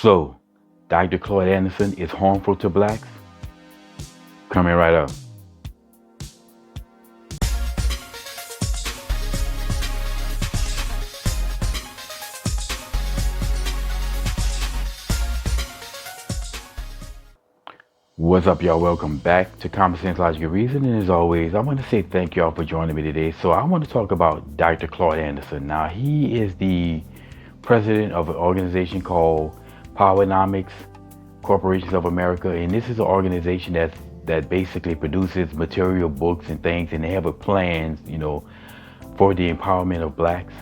So, Dr. Claud Anderson is harmful to blacks? Coming right up. What's up, y'all? Welcome back to Common Sense, Logic, and Reason. And as always, I want to say thank y'all for joining me today. So I want to talk about Dr. Claud Anderson. Now, he is the president of an organization called Powernomics Corporations of America, and this is an organization that basically produces material, books, and things, and they have a plans, for the empowerment of blacks.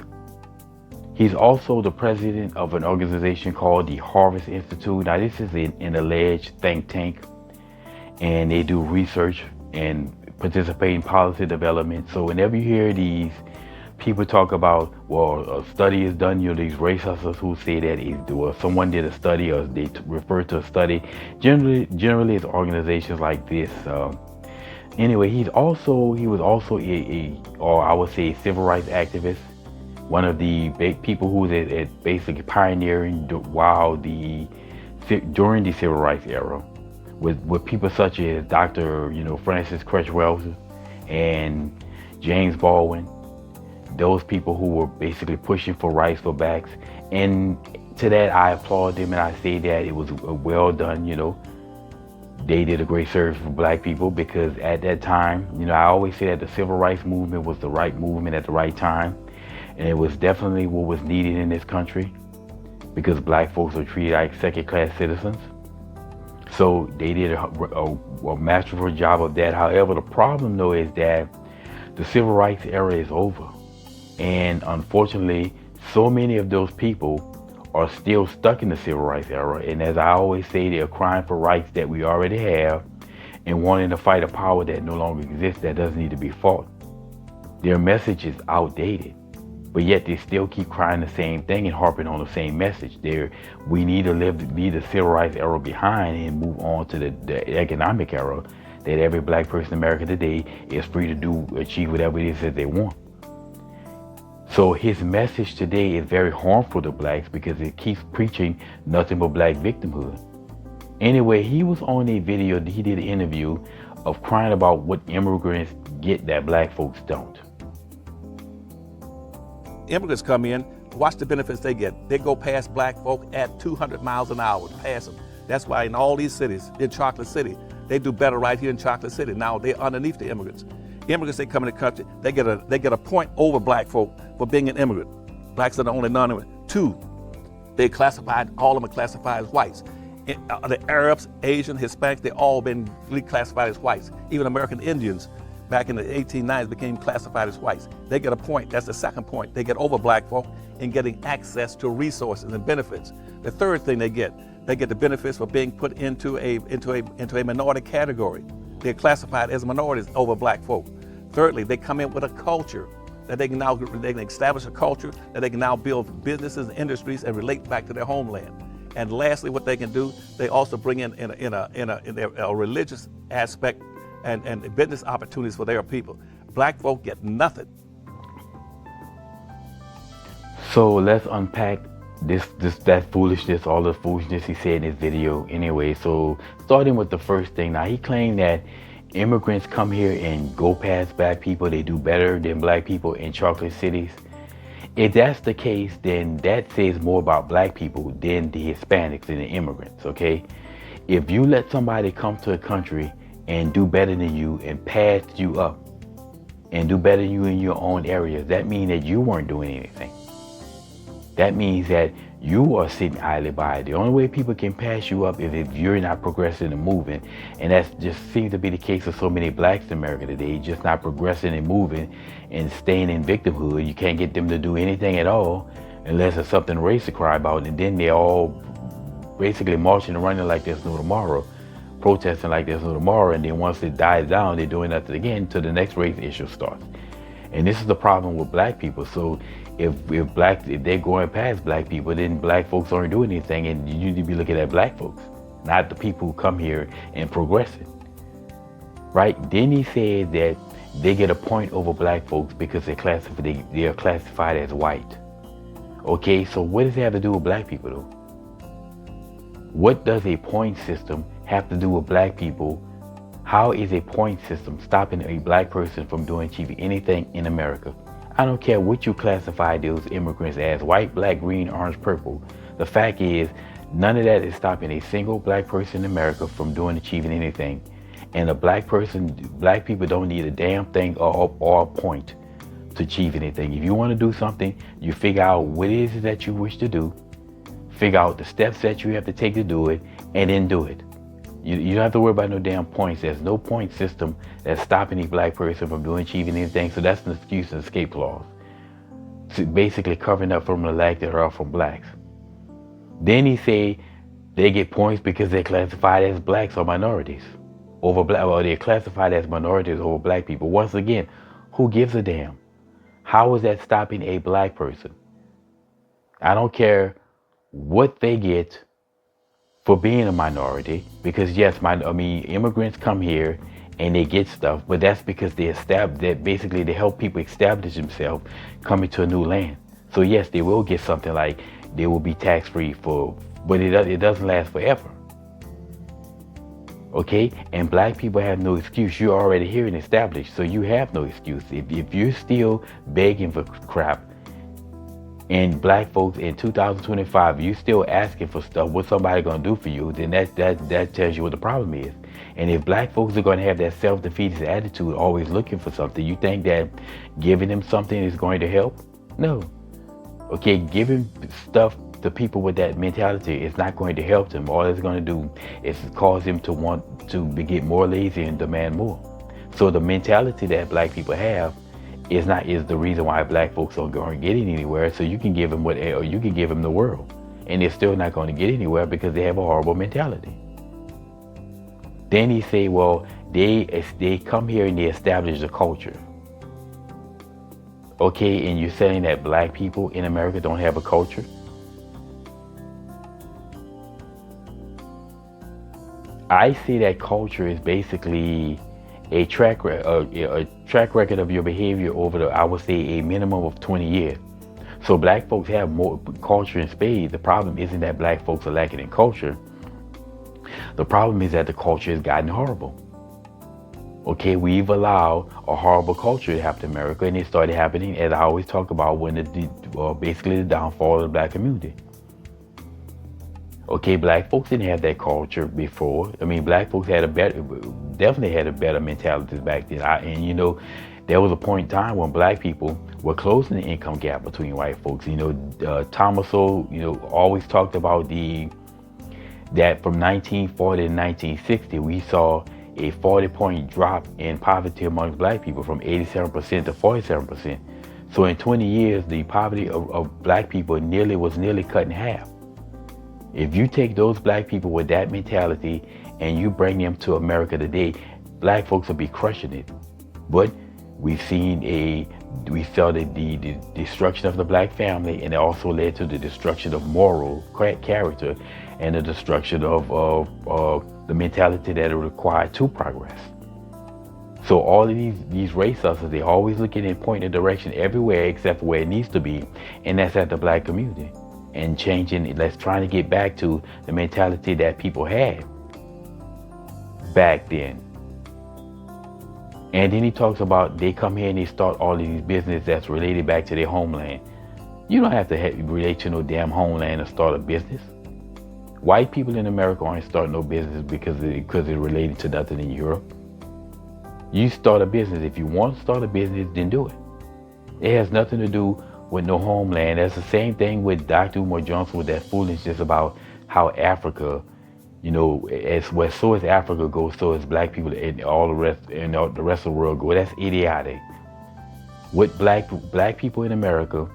He's also the president of an organization called the Harvest Institute. Now, this is an alleged think tank, and they do research and participate in policy development. So whenever you hear these people talk about, well, a study is done, these race hustlers who say that someone did a study, or they refer to a study. Generally, it's organizations like this. Anyway, he was also or I would say, a civil rights activist. One of the people who was basically pioneering during the civil rights era, with people such as Dr. Francis Crutchwell and James Baldwin. Those people who were basically pushing for rights for blacks. And to that, I applaud them, and I say that it was well done. They did a great service for black people, because at that time, I always say that the civil rights movement was the right movement at the right time. And it was definitely what was needed in this country, because black folks are treated like second-class citizens. So they did a masterful job of that. However, the problem, though, is that the civil rights era is over. And unfortunately, so many of those people are still stuck in the civil rights era. And as I always say, they're crying for rights that we already have and wanting to fight a power that no longer exists, that doesn't need to be fought. Their message is outdated, but yet they still keep crying the same thing and harping on the same message. We need to leave the civil rights era behind and move on to the economic era, that every black person in America today is free to achieve whatever it is that they want. So his message today is very harmful to blacks, because it keeps preaching nothing but black victimhood. Anyway, he was on a video, he did an interview of crying about what immigrants get that black folks don't. Immigrants come in, watch the benefits they get. They go past black folk at 200 miles an hour, pass them. That's why in all these cities, in Chocolate City, they do better right here in Chocolate City. Now they're underneath the immigrants. Immigrants, they come in the country, they get a point over black folk for being an immigrant. Blacks are the only non-immigrant. 2, all of them are classified as whites. The Arabs, Asian, Hispanics, they all been reclassified as whites. Even American Indians back in the 1890s became classified as whites. They get a point. That's the second point. They get over black folk in getting access to resources and benefits. The third thing they get the benefits for being put into a minority category. They're classified as minorities over black folk. Thirdly, they come in with a culture that they can establish a culture that they can now build businesses and industries and relate back to their homeland. And lastly, what they can do, they also bring in a religious aspect and business opportunities for their people. Black folk get nothing. So let's unpack that foolishness, all the foolishness he said in his video anyway. So starting with the first thing, now he claimed that immigrants come here and go past black people, they do better than black people in chocolate cities. If that's the case, then that says more about black people than the Hispanics and the immigrants, okay? If you let somebody come to a country and do better than you and pass you up and do better than you in your own areas, that means that you weren't doing anything. That means that you are sitting idly by. The only way people can pass you up is if you're not progressing and moving. And that just seems to be the case of so many blacks in America today, just not progressing and moving and staying in victimhood. You can't get them to do anything at all unless it's something race to cry about. And then they're all basically marching and running like there's no tomorrow, protesting like there's no tomorrow. And then once it dies down, they're doing nothing again until the next race issue starts. And this is the problem with black people. So if they're going past black people, then black folks aren't doing anything, and you need to be looking at black folks, not the people who come here and progressing. Right? Then he said that they get a point over black folks because they are classified as white. Okay, so what does it have to do with black people though? What does a point system have to do with black people? How is a point system stopping a black person from achieving anything in America? I don't care what you classify those immigrants as, white, black, green, orange, purple. The fact is, none of that is stopping a single black person in America from achieving anything. And black people don't need a damn thing or a point to achieve anything. If you want to do something, you figure out what it is that you wish to do, figure out the steps that you have to take to do it, and then do it. You don't have to worry about no damn points. There's no point system that's stopping a black person from achieving anything. So that's an excuse and escape clause. So basically covering up from the lack thereof from blacks. Then he say they get points because they're classified as blacks or minorities over black, or they're classified as minorities over black people. Once again, who gives a damn? How is that stopping a black person? I don't care what they get for being a minority, because yes, immigrants come here and they get stuff, but that's because they help people establish themselves coming to a new land. So yes, they will get something like they will be tax-free but it doesn't last forever. Okay, and black people have no excuse. You're already here and established, so you have no excuse. If you're still begging for crap, and black folks in 2025, you still asking for stuff, what somebody gonna do for you, then that tells you what the problem is. And if black folks are gonna have that self-defeated attitude, always looking for something, you think that giving them something is going to help? No. Okay, giving stuff to people with that mentality is not going to help them. All it's going to do is cause them to want to get more lazy and demand more. So the mentality that black people have is the reason why black folks aren't getting anywhere. So you can give them the world, and they're still not going to get anywhere because they have a horrible mentality. Then he say, well, they come here and they establish a culture. Okay, and you're saying that black people in America don't have a culture? I see that culture is basically a track record of your behavior over I would say a minimum of 20 years. So black folks have more culture in spades. The problem isn't that black folks are lacking in culture. The problem is that the culture has gotten horrible. Okay, we've allowed a horrible culture to happen in America, and it started happening, as I always talk about, when basically the downfall of the black community. Okay, black folks didn't have that culture before. Black folks definitely had a better mentality back then. There was a point in time when black people were closing the income gap between white folks. Thomas always talked about that from 1940 to 1960, we saw a 40-point drop in poverty amongst black people from 87% to 47%. So in 20 years, the poverty of black people was nearly cut in half. If you take those black people with that mentality and you bring them to America today, black folks will be crushing it. But we saw the destruction of the black family, and it also led to the destruction of moral character and the destruction of the mentality that it required to progress. So all of these race hustlers, they're always looking and pointing a direction everywhere except for where it needs to be, and that's at the black community. And trying to get back to the mentality that people had back then. And then he talks about they come here and they start all of these businesses that's related back to their homeland. You don't have to relate to no damn homeland to start a business. White people in America aren't starting no business because it's related to nothing in Europe. You start a business. If you want to start a business, then do it. It has nothing to do with no homeland. That's the same thing with Dr. Umar Johnson with that foolishness about how Africa, so as Africa goes, so as black people and all the rest of the world go. That's idiotic. With black people in America,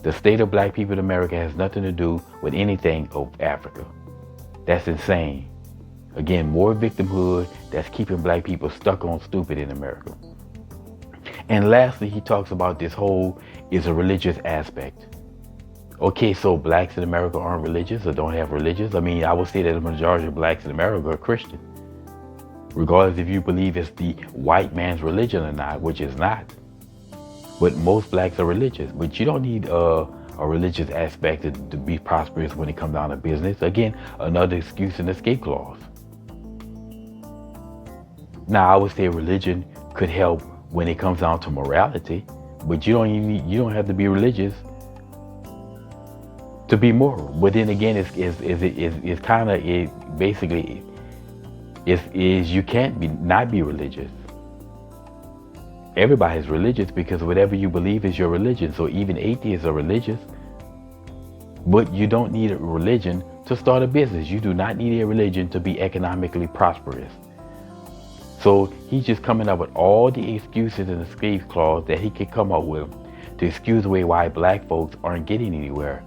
the state of black people in America has nothing to do with anything of Africa. That's insane. Again, more victimhood that's keeping black people stuck on stupid in America. And lastly, he talks about this whole is a religious aspect. Okay, so blacks in America aren't religious or don't have religions. I would say that the majority of blacks in America are Christian. Regardless if you believe it's the white man's religion or not, which is not. But most blacks are religious. But you don't need a a religious aspect to be prosperous when it comes down to business. Again, another excuse and escape clause. Now, I would say religion could help when it comes down to morality, but you don't have to be religious to be moral. But then again, it's kind of it basically is you can't not be religious. Everybody's religious because whatever you believe is your religion. So even atheists are religious. But you don't need a religion to start a business. You do not need a religion to be economically prosperous. So he's just coming up with all the excuses and escape clause that he could come up with to excuse away why black folks aren't getting anywhere.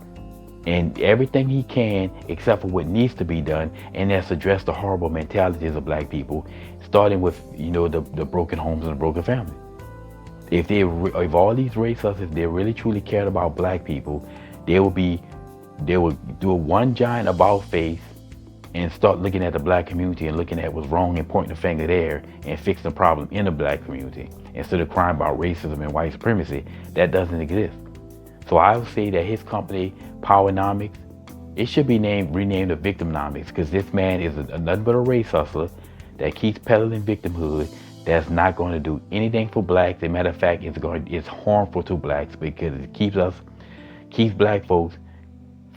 And everything he can, except for what needs to be done, and that's address the horrible mentalities of black people, starting with, the broken homes and the broken family. If all these racists, if they really truly cared about black people, they would do one giant about face and start looking at the black community and looking at what's wrong and pointing the finger there and fix the problem in the black community instead of crying about racism and white supremacy. That doesn't exist. So I would say that his company, Powernomics, it should be renamed to Victimnomics, because this man is nothing but a race hustler that keeps peddling victimhood. That's not going to do anything for blacks. As a matter of fact, it's harmful to blacks because it keeps black folks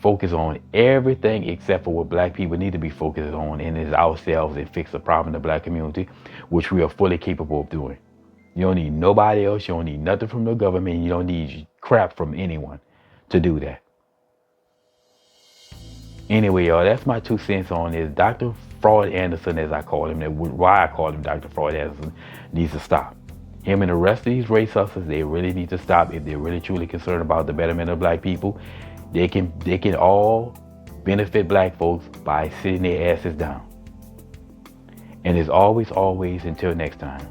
focused on everything except for what black people need to be focused on, and is ourselves, and fix the problem in the black community, which we are fully capable of doing. You don't need nobody else. You don't need nothing from the government. You don't need crap from anyone to do that. Anyway, y'all, that's my 2 cents on this. Dr. Claud Anderson, as I call him, why I call him Dr. Claud Anderson, needs to stop. Him and the rest of these race hustlers, they really need to stop. If they're really truly concerned about the betterment of black people, they can all benefit black folks by sitting their asses down. And as always, until next time.